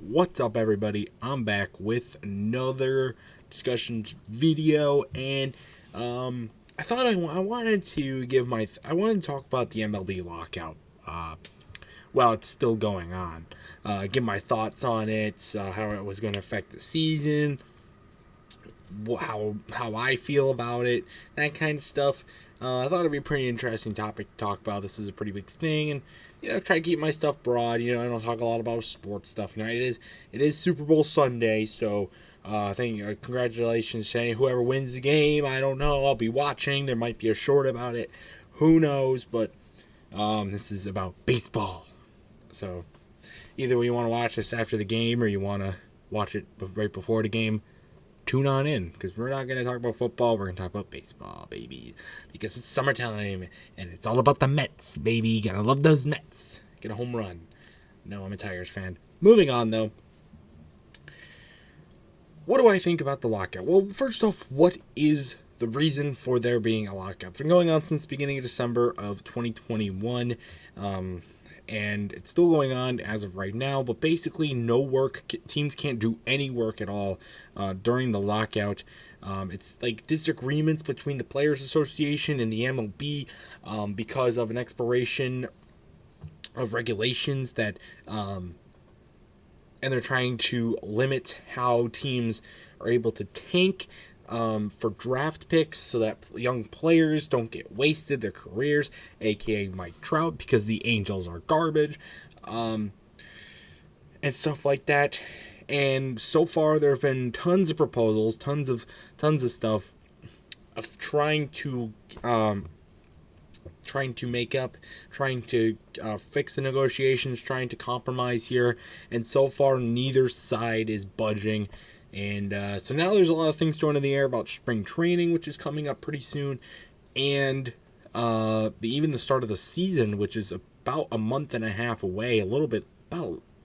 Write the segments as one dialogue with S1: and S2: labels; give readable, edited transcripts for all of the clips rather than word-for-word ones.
S1: What's up, everybody? I'm back with another discussion video, and I thought I wanted to give I wanted to talk about the MLB lockout. While it's still going on, give my thoughts on it, how it was going to affect the season, how I feel about it, that kind of stuff. I thought it'd be a pretty interesting topic to talk about. This is a pretty big thing, and try to keep my stuff broad. I don't talk a lot about sports stuff. It is Super Bowl Sunday, so I think congratulations to whoever wins the game. I don't know. I'll be watching. There might be a short about it. Who knows? But this is about baseball. So either you want to watch this after the game or you want to watch it right before the game, tune on in, because we're not going to talk about football. We're going to talk about baseball, baby, because it's summertime and it's all about the Mets, baby. You gotta love those Mets. Get a home run. No, I'm a Tigers fan. Moving on, though. What do I think about the lockout? Well, first off, what is the reason for there being a lockout? It's been going on since the beginning of December of 2021. And it's still going on as of right now, but basically no work. Teams can't do any work at all during the lockout. It's like disagreements between the Players Association and the MLB because of an expiration of regulations that, and they're trying to limit how teams are able to tank for draft picks so that young players don't get wasted their careers, aka Mike Trout, because the Angels are garbage, and stuff like that. And so far there have been tons of proposals, tons of stuff of trying to fix the negotiations, trying to compromise here, and so far neither side is budging. And so now there's a lot of things thrown in the air about spring training, which is coming up pretty soon, and even the start of the season, which is about a month and a half away,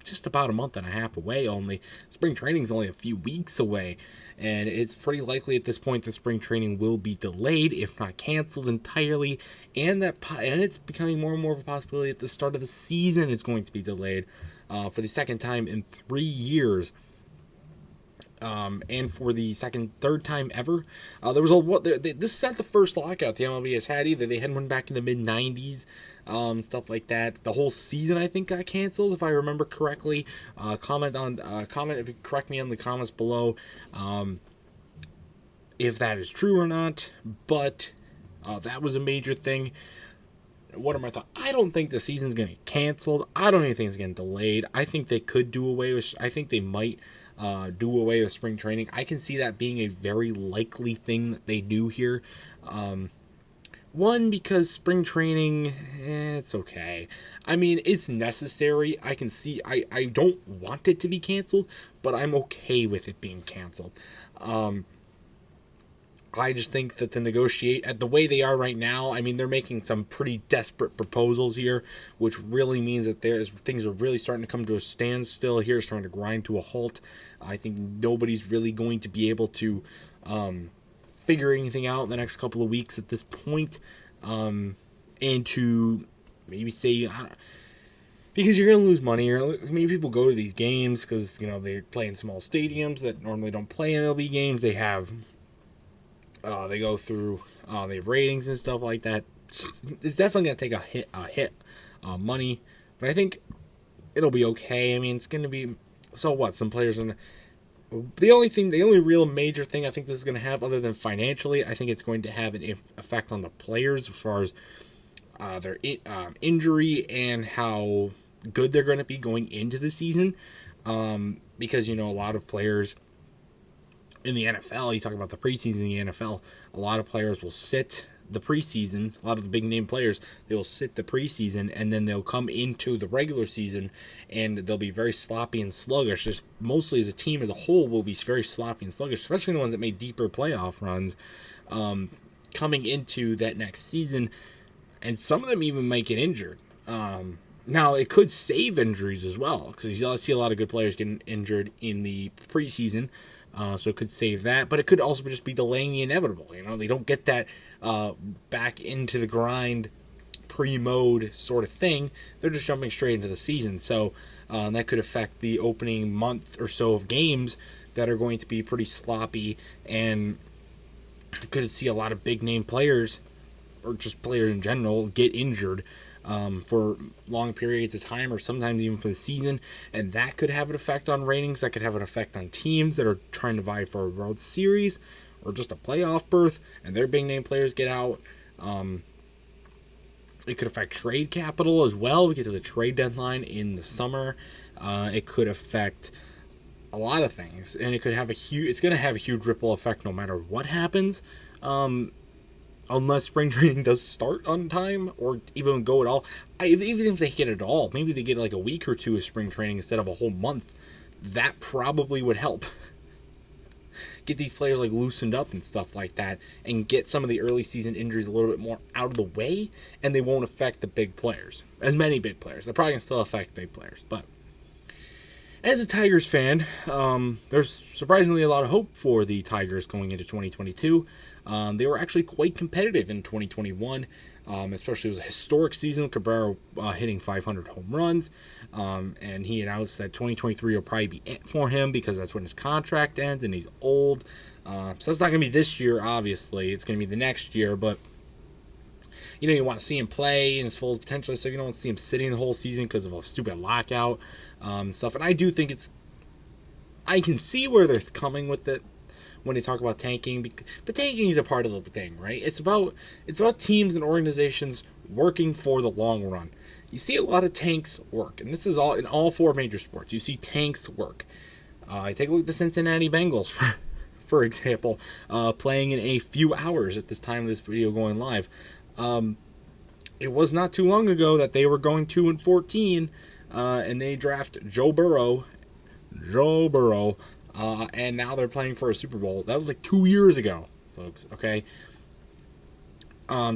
S1: just about a month and a half away only. Spring training is only a few weeks away, and it's pretty likely at this point that spring training will be delayed, if not canceled entirely, and it's becoming more and more of a possibility that the start of the season is going to be delayed for the second time in 3 years. And for the third time ever, this is not the first lockout the MLB has had either. They had one back in the mid-90s, stuff like that. The whole season, I think, got canceled, if I remember correctly. Comment if you correct me in the comments below, if that is true or not. But that was a major thing. What are my thoughts? I don't think the season's going to get canceled. I don't even think it's getting delayed. I think they could do away with. I think they might do away with spring training. I can see that being a very likely thing that they do here. One, because spring training, it's okay. I mean, it's necessary. I can see, I don't want it to be canceled, but I'm okay with it being canceled. I just think that at the way they are right now, I mean, they're making some pretty desperate proposals here, which really means that things are really starting to come to a standstill here, starting to grind to a halt. I think nobody's really going to be able to figure anything out in the next couple of weeks at this point, and to maybe say, because you're going to lose money. Maybe people go to these games because they play in small stadiums that normally don't play MLB games. They have they go through they have ratings and stuff like that. It's definitely going to take a hit money, but I think it'll be okay. I mean, it's going to be, so what? Some players the only real major thing I think this is going to have, other than financially, I think it's going to have an effect on the players as far as their injury and how good they're going to be going into the season, because a lot of players in the NFL, you talk about the preseason in the NFL, a lot of players will sit the preseason. A lot of the big name players, they will sit the preseason, and then they'll come into the regular season and they'll be very sloppy and sluggish. Just mostly as a team as a whole will be very sloppy and sluggish, especially the ones that made deeper playoff runs coming into that next season, and some of them even might get injured. Now, it could save injuries as well, because you'll see a lot of good players getting injured in the preseason. So it could save that, but it could also just be delaying the inevitable. They don't get that back into the grind pre-mode sort of thing. They're just jumping straight into the season. So That could affect the opening month or so of games that are going to be pretty sloppy, and could see a lot of big name players, or just players in general, get injured for long periods of time, or sometimes even for the season, and that could have an effect on ratings. That could have an effect on teams that are trying to vie for a World Series or just a playoff berth, and their big name players get out. It could affect trade capital as well. We get to the trade deadline in the summer. It could affect a lot of things, and it could have it's going to have a huge ripple effect no matter what happens. Unless spring training does start on time or even go at all. Even if they get it all, maybe they get like a week or two of spring training instead of a whole month. That probably would help. Get these players like loosened up and stuff like that, and get some of the early season injuries a little bit more out of the way, and they won't affect the big players. As many big players. They're probably going to still affect big players, but as a Tigers fan, there's surprisingly a lot of hope for the Tigers going into 2022. They were actually quite competitive in 2021, especially it was a historic season. Cabrera hitting 500 home runs, and he announced that 2023 will probably be it for him because that's when his contract ends and he's old. So that's not going to be this year, obviously. It's going to be the next year, but you want to see him play in his full potential, so you don't want to see him sitting the whole season because of a stupid lockout stuff. And I do think I can see where they're coming with it when they talk about tanking, but tanking is a part of the thing, right? It's about teams and organizations working for the long run. You see a lot of tanks work, and this is all in all four major sports. You see tanks work. Take a look at the Cincinnati Bengals, for example, playing in a few hours at this time of this video going live. It was not too long ago that they were going 2-14, and they draft Joe Burrow, and now they're playing for a Super Bowl. That was like 2 years ago, folks. Okay,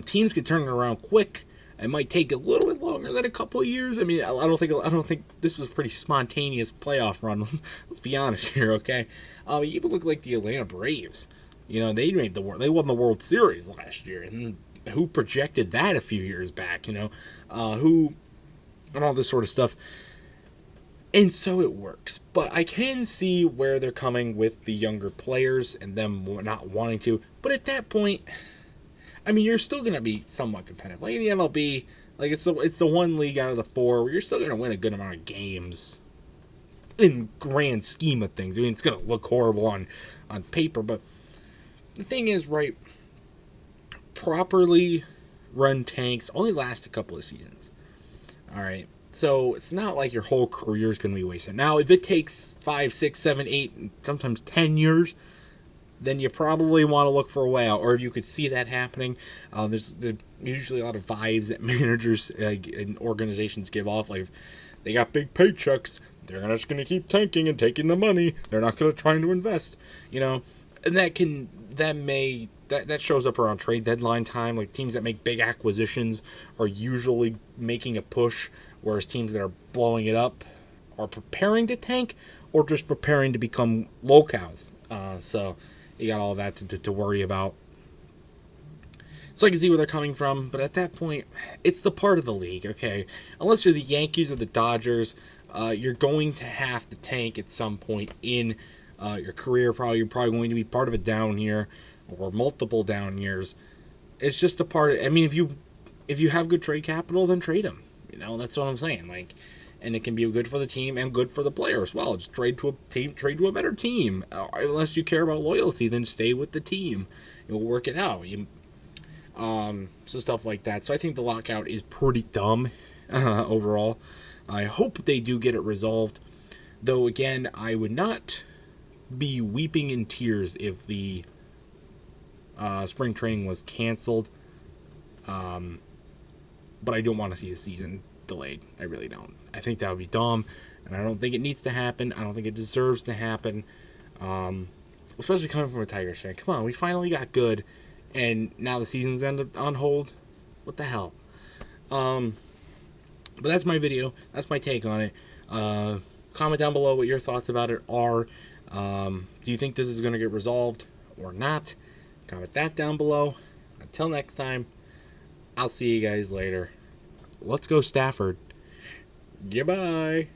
S1: teams can turn it around quick. It might take a little bit longer than a couple of years. I mean, I don't think this was a pretty spontaneous playoff run. Let's be honest here, okay? You even look like the Atlanta Braves. They won the World Series last year, and who projected that a few years back? And all this sort of stuff. And so it works. But I can see where they're coming with the younger players and them not wanting to. But at that point, I mean, you're still going to be somewhat competitive. Like in the MLB, like it's the one league out of the four where you're still going to win a good amount of games in grand scheme of things. I mean, it's going to look horrible on paper, but the thing is, right, properly run tanks only last a couple of seasons. All right. So it's not like your whole career is going to be wasted. Now, if it takes 5, 6, 7, 8, sometimes 10 years, then you probably want to look for a way out. Or if you could see that happening, there's usually a lot of vibes that managers and organizations give off. Like, if they got big paychecks, they're just going to keep tanking and taking the money. They're not going to try to invest, And that shows up around trade deadline time. Like, teams that make big acquisitions are usually making a push, whereas teams that are blowing it up are preparing to tank or just preparing to become locals. So you got all that to worry about. So I can see where they're coming from, but at that point, it's the part of the league, okay? Unless you're the Yankees or the Dodgers, you're going to have to tank at some point in your career. You're probably going to be part of a down year or multiple down years. It's just a part of, I mean, if you have good trade capital, then trade them. That's what I'm saying. Like, and it can be good for the team and good for the player as well. Just trade to a better team. Unless you care about loyalty, then stay with the team. You'll work it out. So stuff like that. So I think the lockout is pretty dumb overall. I hope they do get it resolved. Though, again, I would not be weeping in tears if the spring training was canceled. But I don't want to see the season delayed. I really don't. I think that would be dumb, and I don't think it needs to happen. I don't think it deserves to happen, especially coming from a Tigers fan. Come on, we finally got good, and now the season's ended on hold. What the hell? But that's my video. That's my take on it. Comment down below what your thoughts about it are. Do you think this is going to get resolved or not? Comment that down below. Until next time, I'll see you guys later. Let's go Stafford. Goodbye.